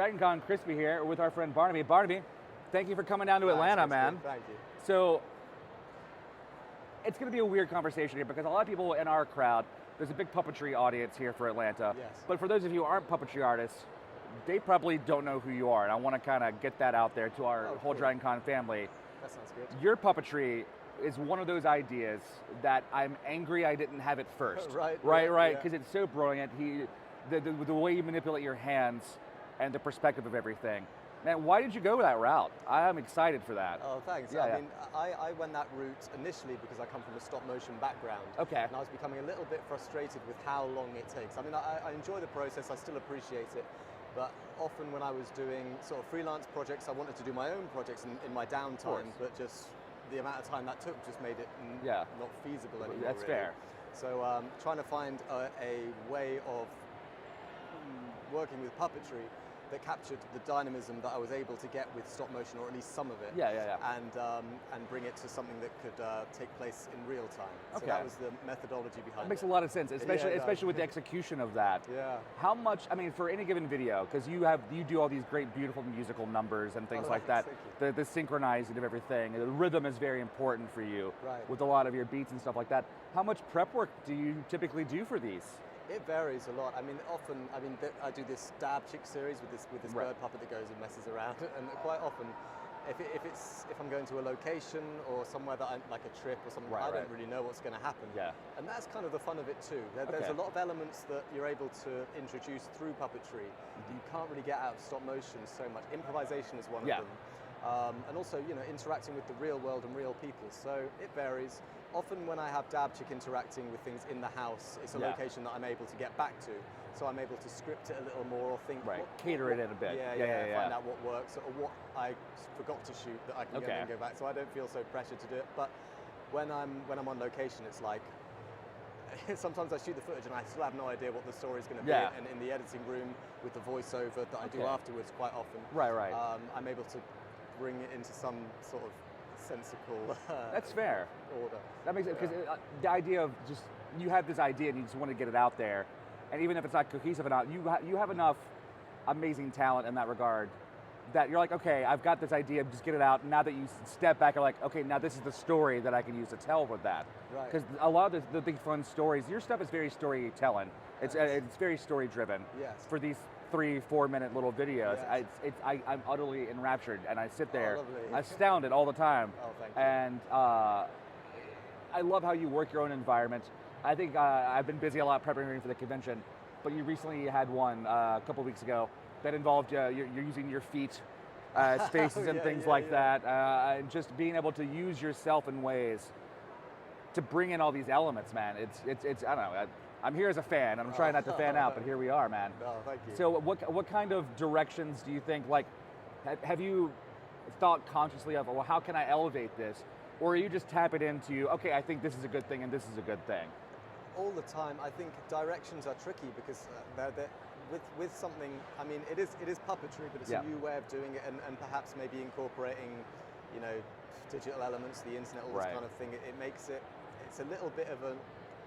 DragonCon, Crispy here with our friend Barnaby. Barnaby, thank you for coming down to Atlanta, man. Thank you. So, it's going to be a weird conversation here because a lot of people in our crowd, there's a big puppetry audience here for Atlanta. Yes. But for those of you who aren't puppetry artists, they probably don't know who you are. And I want to kind of get that out there to our whole cool. DragonCon family. That sounds good. Your puppetry is one of those ideas that I'm angry I didn't have it first. Right. Because it's so brilliant. The way you manipulate your hands and the perspective of everything. Man, why did you go that route? I'm excited for that. Oh, thanks. Yeah, I mean, I went that route initially because I come from a stop motion background. Okay. And I was becoming a little bit frustrated with how long it takes. I mean, I enjoy the process, I still appreciate it, but often when I was doing sort of freelance projects, I wanted to do my own projects in my downtime, but just the amount of time that took just made it not feasible anymore. That's really. fair. So trying to find a way of working with puppetry that captured the dynamism that I was able to get with stop motion, or at least some of it, and bring it to something that could take place in real time. So that was the methodology behind it. That makes a lot of sense, especially with the execution of that. Yeah. How much? I mean, for any given video, because you do all these great, beautiful musical numbers and things like that. The synchronizing of everything, the rhythm is very important for you. Right. With a lot of your beats and stuff like that. How much prep work do you typically do for these? It varies a lot. I mean, often, I do this dab chick series with this bird puppet that goes and messes around, and quite often, if I'm going to a location or somewhere that I'm like a trip or something, I don't really know what's going to happen. Yeah. And that's kind of the fun of it too. There's a lot of elements that you're able to introduce through puppetry that you can't really get out of stop motion so much. Improvisation is one of them. And also, interacting with the real world and real people. So it varies. Often when I have dab chick interacting with things in the house, it's a location that I'm able to get back to. So I'm able to script it a little more or think. Cater it in a bit. Find out what works or what I forgot to shoot that I can then go back. So I don't feel so pressured to do it. But when I'm on location, it's like, sometimes I shoot the footage and I still have no idea what the story's going to be. And in the editing room with the voiceover that I do afterwards quite often, I'm able to bring it into some sort of sensible That's fair. order. That makes sense, because the idea of just, you have this idea and you just want to get it out there, and even if it's not cohesive enough, you have enough amazing talent in that regard that you're like, okay, I've got this idea, just get it out. Now that you step back, you're like, okay, now this is the story that I can use to tell with that. Because a lot of the big fun stories, your stuff is very storytelling. It's very story driven. Yes. For these 3-4 minute little videos, I'm utterly enraptured, and I sit there astounded all the time. Oh, thank you. And I love how you work your own environment. I think I've been busy a lot preparing for the convention, but you recently had one a couple weeks ago that involved you're using your feet, spaces and things like that, and just being able to use yourself in ways to bring in all these elements, man. It's I don't know. I'm here as a fan, and I'm trying not to fan out, but here we are, man. No, thank you. So what kind of directions do you think, like, have you thought consciously of, well, how can I elevate this? Or are you just tapping into, okay, I think this is a good thing and this is a good thing? All the time. I think directions are tricky because with something, I mean, it is puppetry, but it's a new way of doing it, and perhaps maybe incorporating, digital elements, the internet, all this kind of thing. It makes it's a little bit of an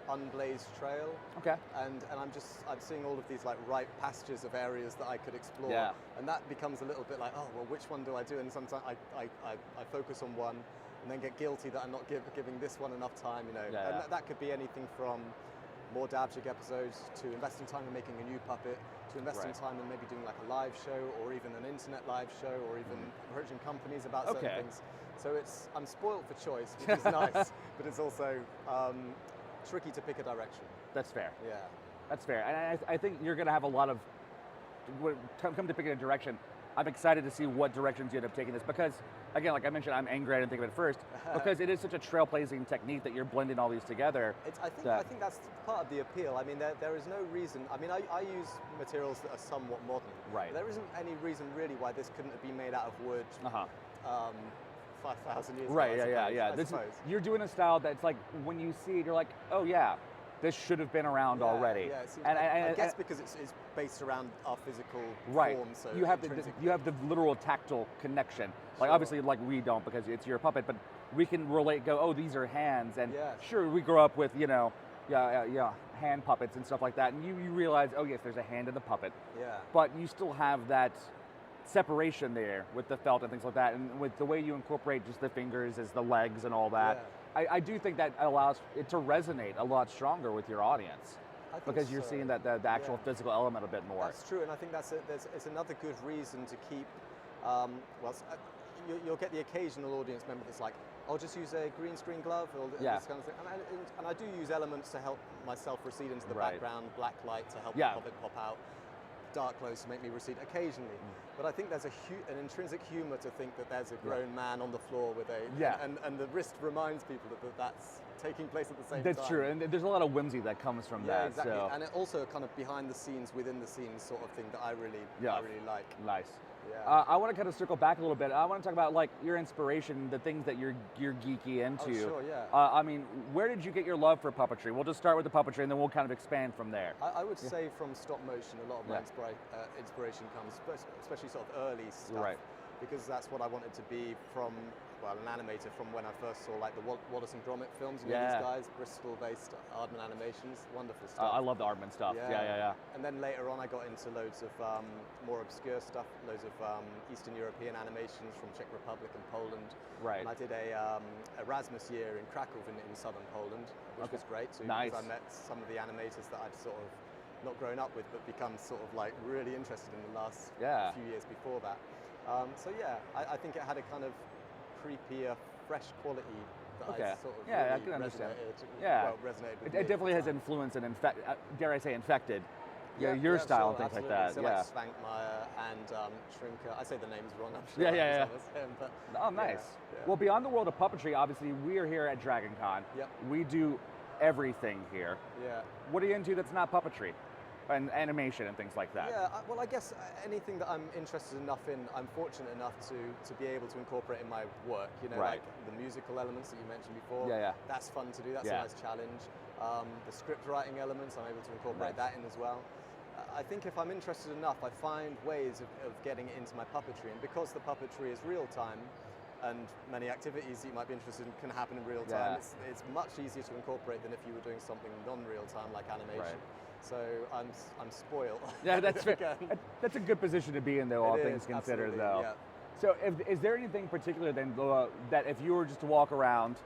unblazed trail. Okay. And I'm seeing all of these like ripe pastures of areas that I could explore. Yeah. And that becomes a little bit like, oh, well, which one do I do? And sometimes I focus on one and then get guilty that I'm not giving this one enough time, And that could be anything from more dab chick episodes to investing time in making a new puppet, to investing time in maybe doing like a live show or even an internet live show, or even approaching companies about certain things. So I'm spoiled for choice, which is nice, but it's also tricky to pick a direction. That's fair. Yeah. That's fair. And I think you're going to have a lot of, come to picking a direction, I'm excited to see what directions you end up taking this, because, again, like I mentioned, I'm angry I didn't think of it first, because it is such a trailblazing technique that you're blending all these together. I think that's part of the appeal. I mean, there is no reason, I mean, I use materials that are somewhat modern. Right. There isn't any reason really why this couldn't have been made out of wood 5,000 years ago. Right, you're doing a style that's like, when you see it, you're like, oh yeah, this should have been around already. Yeah, it seems I guess because it's based around our physical form. So you have the literal tactile connection. Like obviously, like we don't because it's your puppet, but we can relate. Go, oh, these are hands, and sure, we grew up with hand puppets and stuff like that, and you realize, oh yes, there's a hand in the puppet. Yeah. But you still have that separation there with the felt and things like that, and with the way you incorporate just the fingers as the legs and all that. I do think that allows it to resonate a lot stronger with your audience. Because you're seeing that the actual physical element a bit more. That's true, and I think it's another good reason to keep. You'll get the occasional audience member that's like, "I'll just use a green screen glove," or this kind of thing. And I do use elements to help myself recede into the background, black light to help the puppet pop out, dark clothes to make me recede occasionally. But I think there's an intrinsic humor to think that there's a grown man on the floor with and the wrist reminds people that that's taking place at the same time. That's true, and there's a lot of whimsy that comes from that. Exactly. So. And it also kind of behind the scenes, within the scenes sort of thing that I really like. Nice. Yeah. I want to kind of circle back a little bit. I want to talk about like your inspiration, the things that you're geeky into. Oh, sure, yeah. I mean, where did you get your love for puppetry? We'll just start with the puppetry, and then we'll kind of expand from there. I would say from stop motion, a lot of my inspiration comes, especially sort of early stuff, because that's what I wanted to be from. Well, an animator from when I first saw like the Wallace and Gromit films. You know these guys, Bristol-based Aardman Animations, wonderful stuff. I love the Aardman stuff. Yeah. And then later on, I got into loads of more obscure stuff, loads of Eastern European animations from Czech Republic and Poland. Right. And I did a Erasmus year in Krakow in southern Poland, which was great too. Nice. Because I met some of the animators that I'd sort of not grown up with, but become sort of like really interested in the last few years before that. So yeah, I think it had a kind of creepier, fresh quality that I sort of I can understand. Resonated with me. It definitely has influence and dare I say infected your style and things absolutely. like that. So like Svankmajer and Shrinker. I say the names wrong, I'm sure. Yeah. But, oh, nice. Well, beyond the world of puppetry, obviously we are here at DragonCon. Yep. We do everything here. Yeah. What are you into that's not puppetry? And animation and things like that. Yeah, well, I guess anything that I'm interested enough in, I'm fortunate enough to be able to incorporate in my work. You know, like the musical elements that you mentioned before. That's fun to do. That's a nice challenge. The script writing elements, I'm able to incorporate that in as well. I think if I'm interested enough, I find ways of getting it into my puppetry, and because the puppetry is real time, and many activities that you might be interested in can happen in real time, it's much easier to incorporate than if you were doing something non-real time like animation. So I'm spoiled. Yeah, that's fair. That's a good position to be in, though, all things considered, though. Yeah. So is there anything particular then that if you were just to walk around,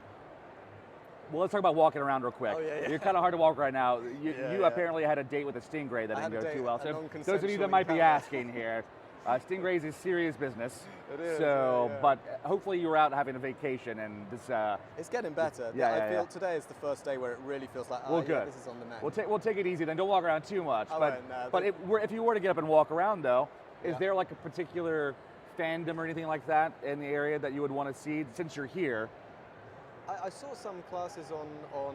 well, let's talk about walking around real quick. You're kind of hard to walk right now. You apparently had a date with a stingray that didn't go too well. So those of you that might be asking here, stingrays is serious business. It is. So, but hopefully you were out having a vacation, and this. It's getting better. I feel today is the first day where it really feels like, good. This is on the mend. We'll take it easy then. Don't walk around too much. But if you were to get up and walk around though, is there like a particular fandom or anything like that in the area that you would want to see since you're here? I saw some classes on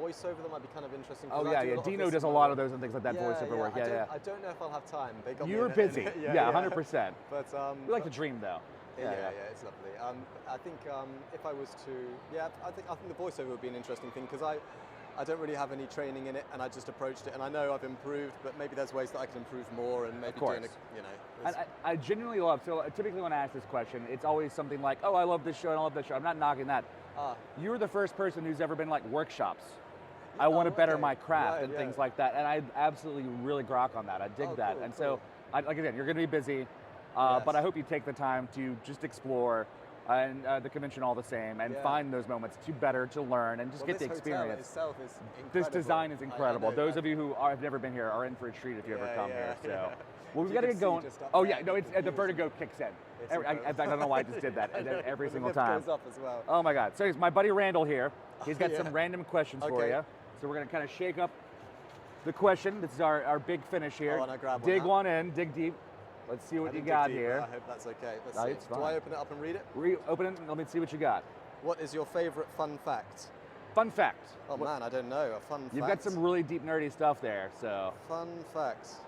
voiceover that might be kind of interesting. DiYenno does a lot of those and things like that, voiceover work. I don't know if I'll have time. They got You're busy. 100%. But we like to dream though. It's lovely. I think if I was to, I think the voiceover would be an interesting thing, because I don't really have any training in it, and I just approached it, and I know I've improved, but maybe there's ways that I can improve more, and maybe doing And I genuinely love, so typically when I ask this question, it's always something like, oh, I love this show and I love this show. I'm not knocking that. You're the first person who's ever been like workshops. I want to better my craft and things like that, and I absolutely really grok on that. I dig that. Cool, and so, like I said, you're going to be busy, but I hope you take the time to just explore and the convention all the same, and find those moments to learn and just get the experience. Itself is incredible. This design is incredible. Those of you who have never been here are in for a treat if you ever come here. So, well, we've got to get going. Oh yeah, no, it's the vertigo kicks in. In fact, I don't know why I just did that every single time. Goes up as well. Oh my God! So it's my buddy Randall here. He's got some random questions for you. So we're gonna kind of shake up the question. This is our big finish here. Oh, and I grab dig one in, dig deep. Let's see what you got here. I hope that's okay. It's fine. Do I open it up and read it? Open it and let me see what you got. What is your favorite fun fact? Fun fact. Oh man, I don't know. A fun fact. You've got some really deep nerdy stuff there. So. Fun facts.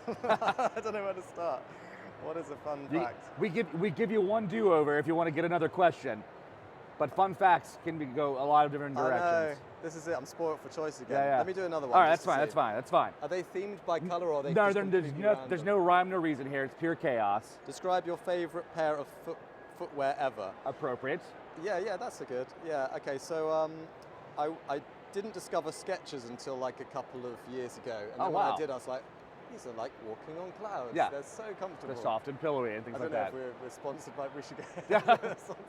I don't know where to start. What is a fun fact? We give you one do-over if you want to get another question, but fun facts can go a lot of different directions. I know. This is it. I'm spoiled for choice again. Yeah. Let me do another one. All right, that's fine. Are they themed by color, or are they? No, there's no rhyme, no reason here. It's pure chaos. Describe your favorite pair of footwear ever. Appropriate. Yeah, that's a good. Yeah, okay. So I didn't discover Skechers until like a couple of years ago, and then when I did, I was like, these are like walking on clouds. Yeah. They're so comfortable. They're soft and pillowy and things like that. I don't know if we're sponsored by, we should get Yeah.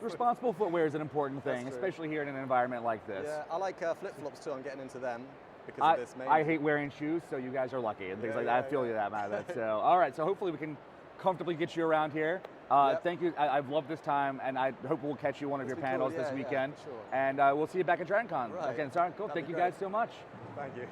Responsible footwear is an important thing, That's true. especially here in an environment like this. Yeah, I like flip-flops too. I'm getting into them because of this. Mainly. I hate wearing shoes, so you guys are lucky and things like that. I feel you that about it. So, all right. So hopefully we can comfortably get you around here. Yep. Thank you. I've loved this time, and I hope we'll catch you one of your panels this weekend. Yeah, sure. And we'll see you back at DragonCon. Right. Okay, sorry, cool. That'd Thank be you great. guys so much. Thank you.